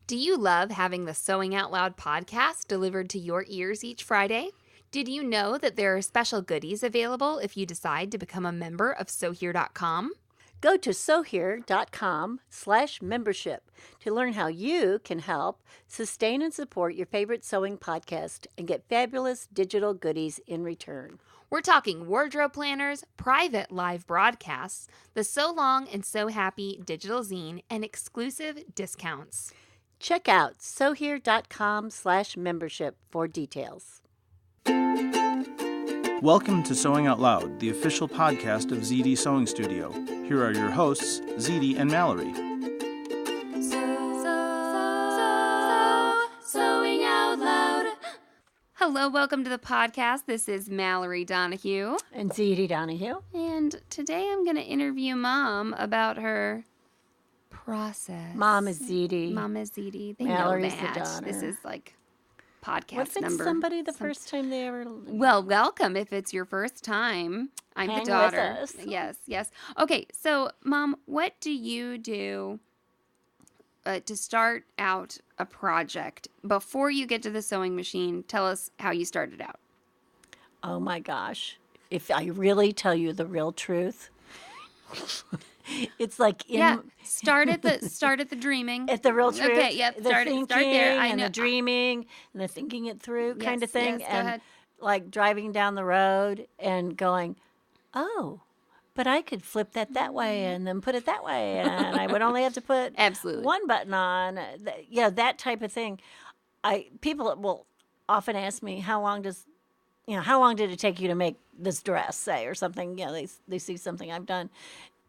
Do you love having the Sewing Out Loud podcast delivered to your ears each Friday? Did you know that there are special goodies available if you decide to become a member of SewHere.com? Go to sewhere.com/membership to learn how you can help sustain and support your favorite sewing podcast and get fabulous digital goodies in return. We're talking wardrobe planners, private live broadcasts, the So Long and So Happy digital zine, and exclusive discounts. Check out sewhere.com/membership for details. Welcome to Sewing Out Loud, the official podcast of Zede Sewing Studio. Here are your hosts, Zede and Mallory. Sewing Out Loud. Hello, welcome to the podcast. This is Mallory Donahue. And Zede Donahue. And today I'm going to interview Mom about her process. Mom is Zede. Mom is Zede. They Mallory's know that. the daughter. This is like podcast What if it's number. somebody the first time they ever... Well, welcome if it's your first time. I'm Hang the daughter. with us. Yes. Okay, so Mom, what do you do to start out a project? Before you get to the sewing machine, tell us how you started out. Oh my gosh. If I really tell you the real truth, it's like Start at the dreaming. At the real truth. Okay, yep. The Start there. I and know. the dreaming and the thinking it through kind of thing. Yes, go and ahead. like driving down the road and going, oh, but I could flip that way and then put it that way. And I would only have to put Absolutely. one button on. That type of thing. People will often ask me, how long did it take you to make this dress, say, or something? They see something I've done.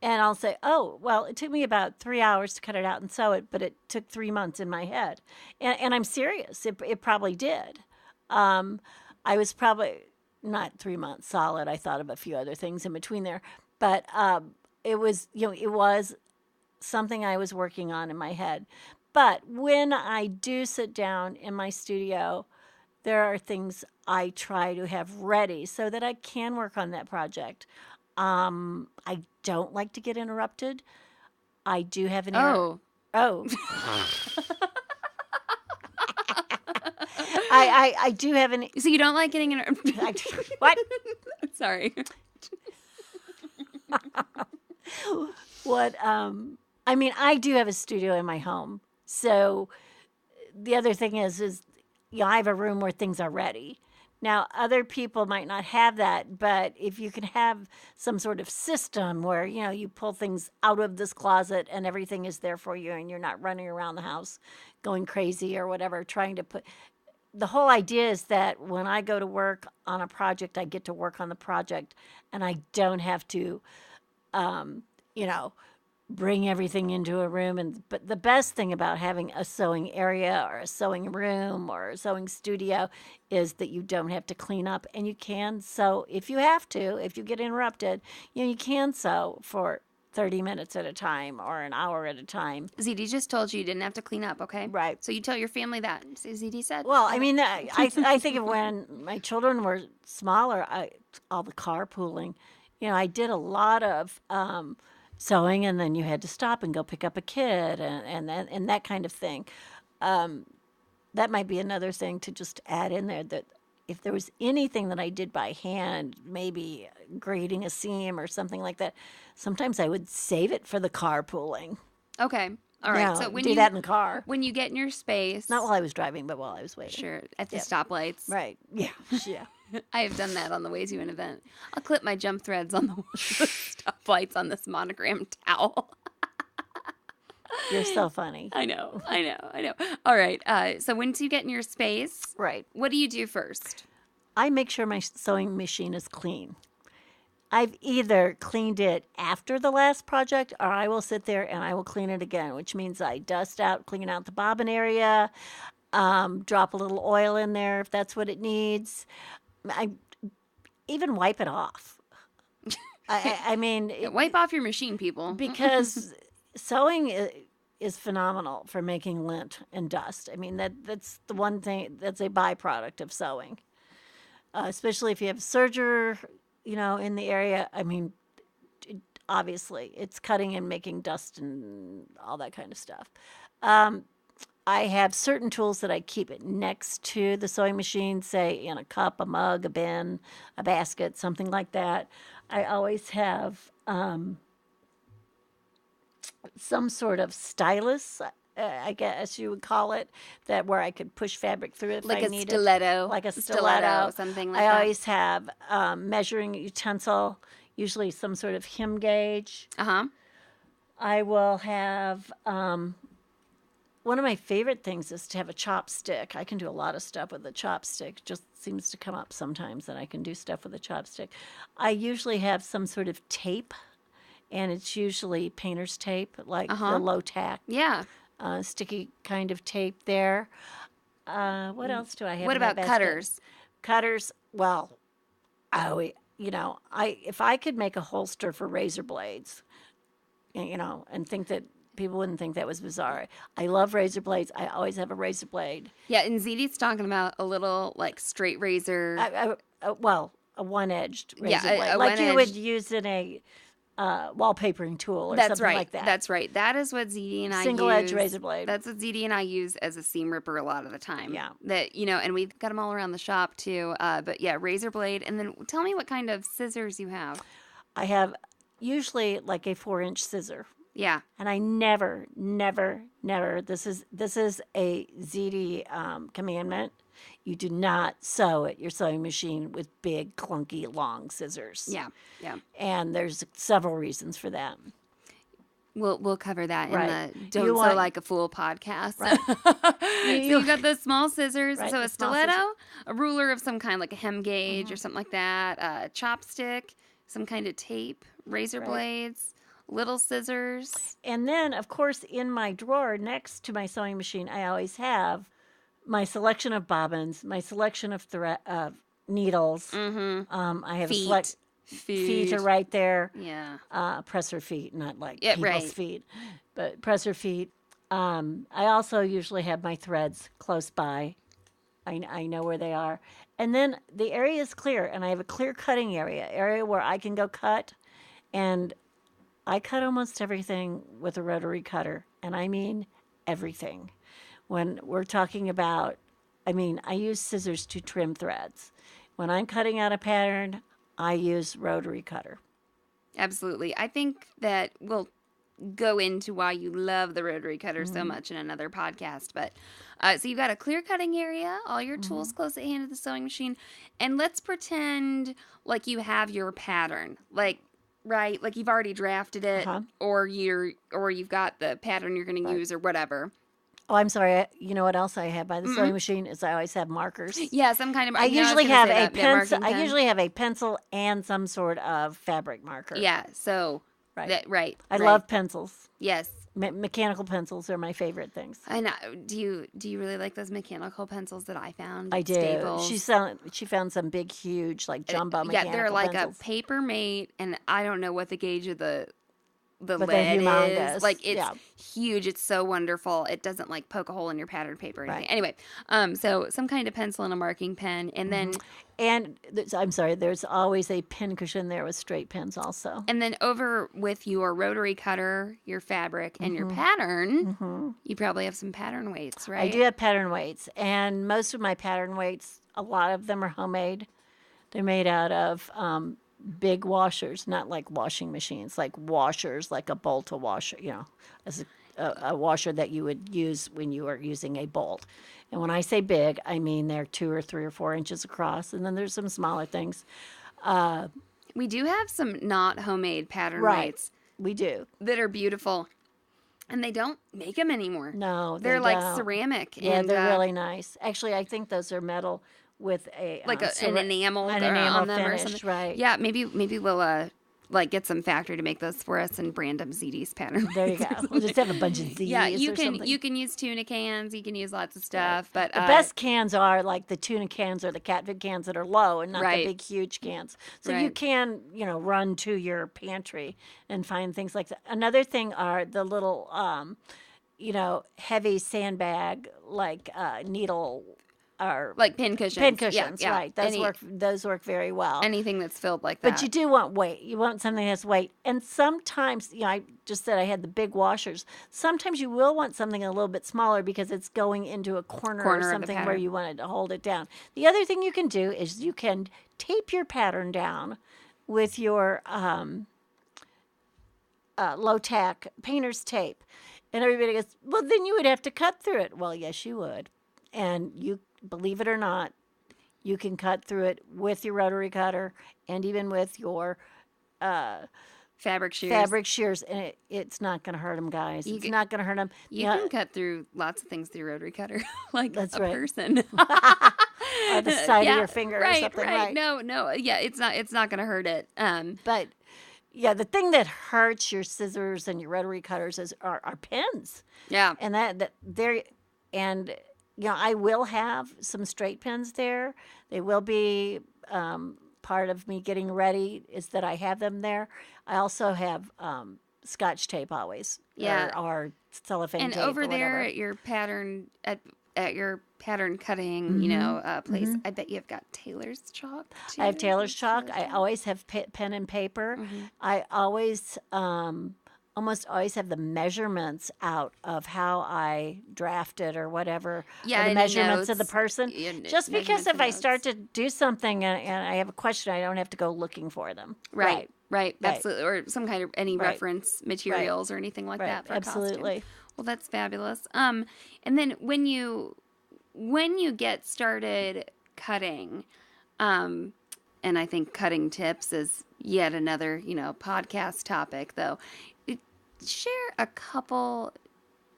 And I'll say, oh, well, it took me about 3 hours to cut it out and sew it, but it took 3 months in my head. And I'm serious. It probably did. I was probably not 3 months solid. I thought of a few other things in between there. But it was something I was working on in my head. But when I do sit down in my studio, there are things I try to have ready so that I can work on that project. I don't like to get interrupted. I do have an Oh. I do have an So you don't like getting what? Sorry. What I do have a studio in my home. So the other thing is I have a room where things are ready. Now, other people might not have that, but if you can have some sort of system where, you pull things out of this closet and everything is there for you and you're not running around the house going crazy or whatever, trying to put... The whole idea is that when I go to work on a project, I get to work on the project and I don't have to, bring everything into a room. But the best thing about having a sewing area or a sewing room or a sewing studio is that you don't have to clean up, and you can sew if you have to. If you get interrupted, you can sew for 30 minutes at a time or an hour at a time. Zede just told you didn't have to clean up, okay? Right. So you tell your family that. So Zede said. Well, I mean, I think of when my children were smaller, all the carpooling, I did a lot of sewing, and then you had to stop and go pick up a kid and that kind of thing. That might be another thing to just add in there, that if there was anything that I did by hand, maybe grading a seam or something like that, sometimes I would save it for the carpooling. Okay. All right. So when do that in the car. When you get in your space. Not while I was driving, but while I was waiting. Sure. At the stoplights. Right. Yeah. Yeah. I have done that on the way to an event. I'll clip my jump threads on the stoplights on this monogrammed towel. You're so funny. I know. All right. So once you get in your space, right, what do you do first? I make sure my sewing machine is clean. I've either cleaned it after the last project, or I will sit there and I will clean it again, which means I dust out, clean out the bobbin area, drop a little oil in there if that's what it needs. I even wipe it off. I mean... wipe off your machine, people. Because sewing is phenomenal for making lint and dust. I mean, that's the one thing that's a byproduct of sewing. Especially if you have serger, in the area. I mean, obviously, it's cutting and making dust and all that kind of stuff. I have certain tools that I keep it next to the sewing machine, say in a cup, a mug, a bin, a basket, something like that. I always have some sort of stylus, I guess you would call it, that where I could push fabric through it if Like I a needed. stiletto. Like a stiletto. Something like I that. always have measuring utensil, usually some sort of hem gauge. Uh-huh. I will have one of my favorite things is to have a chopstick. I can do a lot of stuff with a chopstick. Just seems to come up sometimes that I can do stuff with a chopstick. I usually have some sort of tape, and it's usually painter's tape, like the low tack, Yeah. sticky kind of tape there. What else do I have? What in that about basket? cutters? Cutters. Well, if I could make a holster for razor blades, and think that people wouldn't think that was bizarre. I love razor blades. I always have a razor blade. Yeah, and Zede's talking about a little like straight razor. Well, a one-edged razor Yeah, blade, a like you would one-edged- use in a wallpapering tool or That's something right. like that. That's right. That is what Zede and I Single-edge use. razor blade. That's what Zede and I use as a seam ripper a lot of the time. Yeah. That, and we've got them all around the shop too. But yeah, razor blade. And then tell me what kind of scissors you have. I have usually like a 4-inch scissor. Yeah. And I never, this is a ZD commandment. You do not sew at your sewing machine with big, clunky, long scissors. Yeah. Yeah. And there's several reasons for that. We'll cover that Right. in the Don't You Sew want- Like a Fool podcast. Right. So you got the small scissors, Right, so the a small stiletto, scissors. a ruler of some kind, like a hem gauge or something like that, a chopstick, some kind of tape, razor Right. blades, little scissors. And then, of course, in my drawer next to my sewing machine, I always have my selection of bobbins, my selection of needles. I have Feet. a select. Feet are right there. Yeah. Presser feet, not like Yeah, people's right. feet, but presser feet. I also usually have my threads close by. I know where they are. And then the area is clear, and I have a clear cutting area where I can go cut. And I cut almost everything with a rotary cutter, and I mean everything. When we're talking about, I use scissors to trim threads. When I'm cutting out a pattern, I use rotary cutter. Absolutely. I think that we'll go into why you love the rotary cutter so much in another podcast. But so you've got a clear cutting area, all your tools close at hand at the sewing machine, and let's pretend like you have your pattern, like you've already drafted it, or you've got the pattern you're going to use or whatever. Oh, I'm sorry. You know what else I have by the sewing machine is I always have markers. Yeah, some kind of. I was usually gonna have say a that, yeah, pencil. marking I pen. usually have a pencil and some sort of fabric marker. Yeah. So. Right. Right. I love pencils. Yes. Mechanical pencils are my favorite things. I know. Do you really like those mechanical pencils that I found? I do. Staples? She found some big, huge, like jumbo mechanical Yeah, they're like pencils. a paper mate, and I don't know what the gauge of the But lead they're humongous. is. Like it's Yeah. huge. It's so wonderful. It doesn't like poke a hole in your patterned paper or anything. Right. Anyway, so some kind of pencil and a marking pen, and then And I'm sorry, there's always a pin cushion there with straight pins also. over with your rotary cutter, your fabric, and your pattern, you probably have some pattern weights, right? I do have pattern weights, and most of my pattern weights, a lot of them are homemade. They're made out of big washers, not like washing machines, like washers, like a bolt washer, as a washer that you would use when you are using a bolt. And when I say big, I mean they're 2 or 3 or 4 inches across, and then there's some smaller things. We do have some not homemade pattern Right. weights We do. that are beautiful, and they don't make them anymore. No, They're they like don't. ceramic. Yeah, and, they're really nice. Actually, I think those are metal with a like an enamel, an or enamel on them or finish, something. right? Yeah, maybe we'll like get some factory to make those for us and brand them ZD's pattern. There you go. We'll just have a bunch of Z's. Yeah, you or can something. you can use tuna cans. You can use lots of stuff, but The best cans are like the tuna cans or the cat food cans that are low and not Right. the big, huge cans. So you Right. can, run to your pantry and find things like that. Another thing are the little, heavy sandbag, like needle are Like pin cushions. pin cushions, Yeah, yeah. right? Those work very well. Anything that's filled like that. But you do want weight. You want something that has weight. And sometimes, I just said I had the big washers. Sometimes you will want something a little bit smaller because it's going into a corner Corner or of the something where pattern. you wanted to hold it down. The other thing you can do is you can tape your pattern down with your low tack painter's tape. And everybody goes, well, then you would have to cut through it. Well, yes, you would. And you, believe it or not, you can cut through it with your rotary cutter and even with your fabric shears. And it's not going to hurt them, guys. It's not going to hurt them. You can cut through lots of things through rotary cutter, like That's a right. person. Or the side of your finger or something. Right. No. Yeah, it's not going to hurt it. But yeah, the thing that hurts your scissors and your rotary cutters are pins. Yeah. And that they're, and I will have some straight pins there. They will be part of me getting ready is that I have them there. I also have Scotch tape always. Yeah. Or cellophane And tape over or there whatever. at your pattern at your pattern cutting, place, I bet you have got Taylor's chalk too. I have Taylor's chalk. I always have pen and paper. I always, almost always have the measurements out of how I drafted or whatever. Yeah, or the and measurements of the notes. person. Yeah, Just because measurements if and I start notes. to do something and I have a question, I don't have to go looking for them. Right. Right. Absolutely. Or some kind of any Right. reference materials or anything like Right. that for a costume. Absolutely. Well, that's fabulous. And then when you get started cutting, and I think cutting tips is yet another, podcast topic though.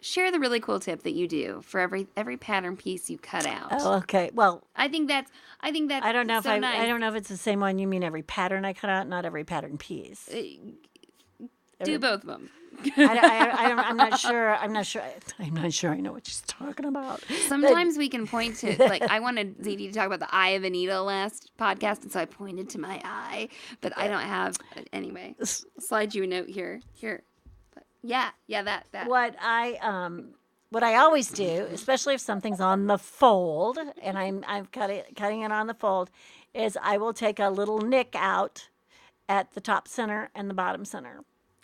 Share the really cool tip that you do for every pattern piece you cut out. Oh, okay. Well, I think that's I don't know so if nice. I don't know if it's the same one. You mean every pattern I cut out, not every pattern piece. Do both of them. I'm not sure. I'm not sure I know what she's talking about. Sometimes we can point to, like, I wanted Zede to talk about the eye of a needle last podcast, and so I pointed to my eye, but I don't have, anyway, I'll slide you a note here. But yeah, that. What I always do, especially if something's on the fold and I'm cutting it on the fold, is I will take a little nick out at the top center and the bottom center.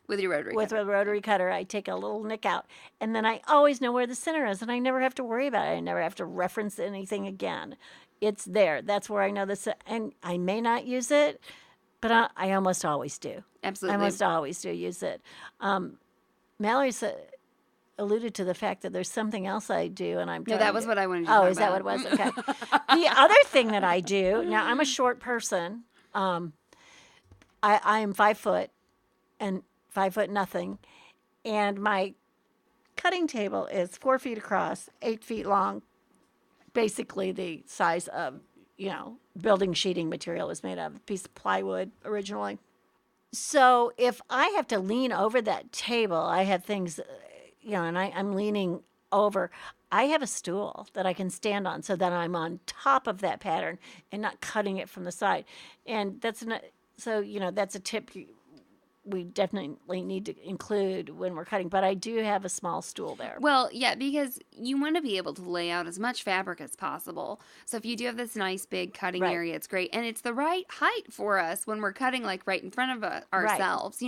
With your rotary With cutter. a rotary cutter, I take a little nick out, and then I always know where the center is, and I never have to worry about it. I never have to reference anything again. It's there. That's where I know this, and I may not use it, but I almost always do. Absolutely. I almost always do use it. Mallory alluded to the fact that there's something else I do, and I'm No, trying that to was do- what I wanted to Oh, talk is that what about. it was? Okay. The other thing that I do, now I'm a short person. I am 5 foot and 5 foot nothing, and my cutting table is 4 feet across, 8 feet long, basically the size of, building sheeting material was made of, a piece of plywood originally. So if I have to lean over that table, I have things, and I'm leaning over. I have a stool that I can stand on so that I'm on top of that pattern and not cutting it from the side. And that's not, so, that's a tip we definitely need to include when we're cutting. But I do have a small stool there. Well, yeah, because you want to be able to lay out as much fabric as possible. So if you do have this nice big cutting Right. area, it's great. And it's the right height for us when we're cutting, like, right in front of ourselves,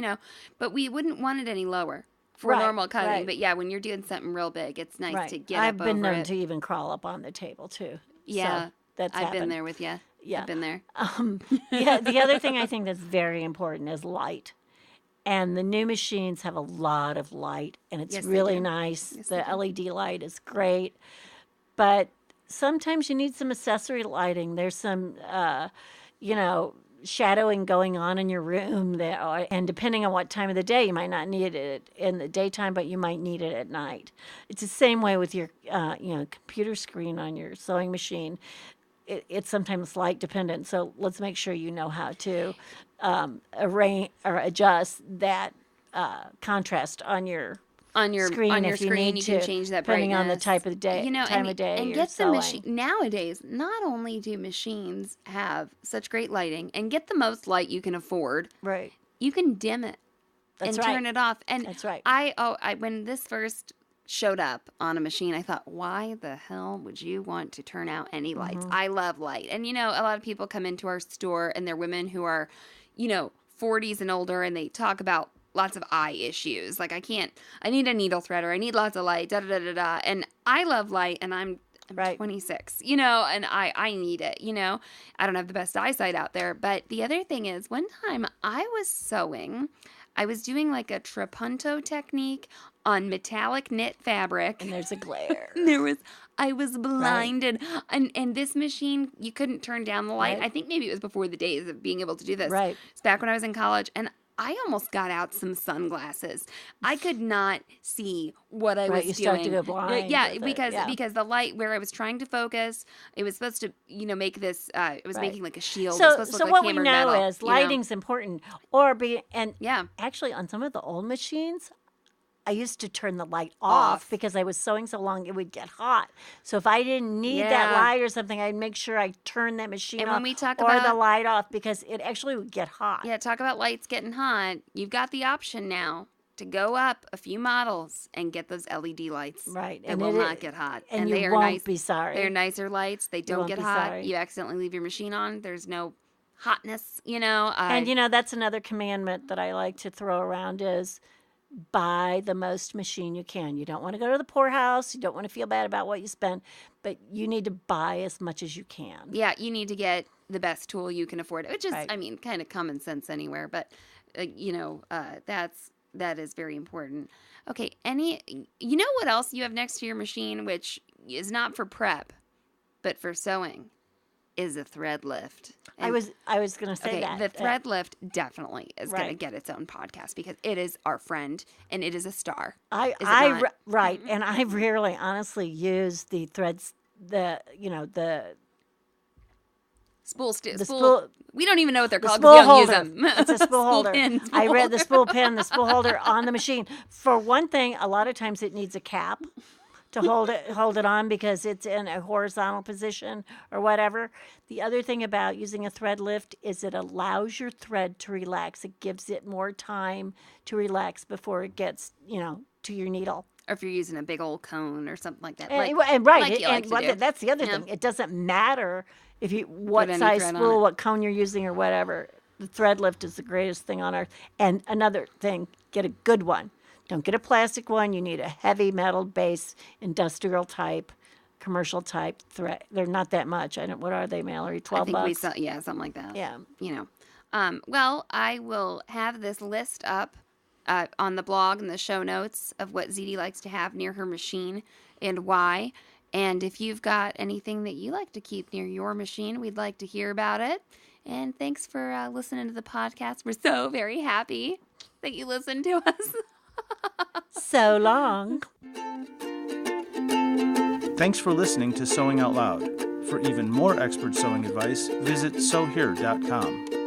But we wouldn't want it any lower for Right, normal cutting. right. But, yeah, when you're doing something real big, it's nice Right. to get I've up been over known it. to even crawl up on the table, too. Yeah, So that's I've been happened. there with you. Yeah. I've been there. Yeah, the other thing I think that's very important is light. And the new machines have a lot of light, and it's Yes, they really do. nice. Yes, The they do. LED light is great. But sometimes you need some accessory lighting. There's some, shadowing going on in your room. And depending on what time of the day, you might not need it in the daytime, but you might need it at night. It's the same way with your, computer screen on your sewing machine. It's sometimes light dependent. So let's make sure you know how to arrange or adjust that contrast on your screen on your if you screen, need you can to, change that depending on the brightness. type of day, time of day. And you're get the sewing. machine nowadays. Not only do machines have such great lighting, and get the most light you can afford, Right. you can dim it That's and right. turn it off. And That's right. I when this first showed up on a machine, I thought, why the hell would you want to turn out any lights? I love light. And, you know, a lot of people come into our store and they're women who are, you know, 40s and older, and they talk about lots of eye issues. Like, I need a needle threader. I need lots of light, da-da-da-da-da. And I love light, and I'm Right. 26, you know, and I need it, you know. I don't have the best eyesight out there. But the other thing is, one time I was sewing. I was doing like a trapunto technique on metallic knit fabric. And there's a glare. I was blinded. And this machine, you couldn't turn down the light. Right. I think maybe it was before the days of being able to do this. Right. It's back when I was in college, and I almost got out some sunglasses. I could not see what I was you doing. start to go blind Yeah, with it, because the light where I was trying to focus, it was supposed to, you know, make this. It was Right. making like a shield. It was So, supposed to so look what like we hammered know metal, is you know? lighting's important, Yeah. actually on some of the old machines, I used to turn the light off because I was sewing so long it would get hot. So if I didn't need that Yeah. light or something, I'd make sure I turned that machine And off when we talk or the about- light off because it actually would get hot. Yeah, talk about lights getting hot. You've got the option now to go up a few models and get those LED lights. Right. They And will it not is- get hot. and you they are won't nice. be sorry. They're nicer lights. They don't won't get be hot. sorry. You accidentally leave your machine on. There's no hotness, you know. And you know, that's another commandment that I like to throw around is buy the most machine you can. You don't want to go to the poorhouse. You don't want to feel bad about what you spend, but you need to buy as much as you can. Yeah, you need to get the best tool you can afford, which is, Right. I mean, kind of common sense anywhere. But you know, that is very important. Okay, you know what else you have next to your machine, which is not for prep, but for sewing, is a thread lift. I was going to say Okay, that. the thread lift definitely is going to Right. get its own podcast because it is our friend and it is a star. I Is it not? right, and I rarely honestly use the threads. The Spool. spool- We don't even know what they're the called spool because we don't holder. use them. It's a spool holder. pin, I spool read the spool pin, the spool holder on the machine. For one thing, a lot of times it needs a cap to hold it on because it's in a horizontal position or whatever. The other thing about using a thread lift is it allows your thread to relax. It gives it more time to relax before it gets, to your needle. Or if you're using a big old cone or something like that. And like you like to do. that's the other Yeah. thing. It doesn't matter what any size thread on spool, it. what cone you're using, or whatever. The thread lift is the greatest thing on earth. And another thing, get a good one. Don't get a plastic one. You need a heavy metal base, industrial type, commercial type thread. They're not that much. What are they, Mallory? $12? I think something like that. Yeah. You know. Well, I will have this list up on the blog and the show notes of what Zede likes to have near her machine and why. And if you've got anything that you like to keep near your machine, we'd like to hear about it. And thanks for listening to the podcast. We're so very happy that you listened to us. So long. Thanks for listening to Sewing Out Loud. For even more expert sewing advice, visit sewhere.com.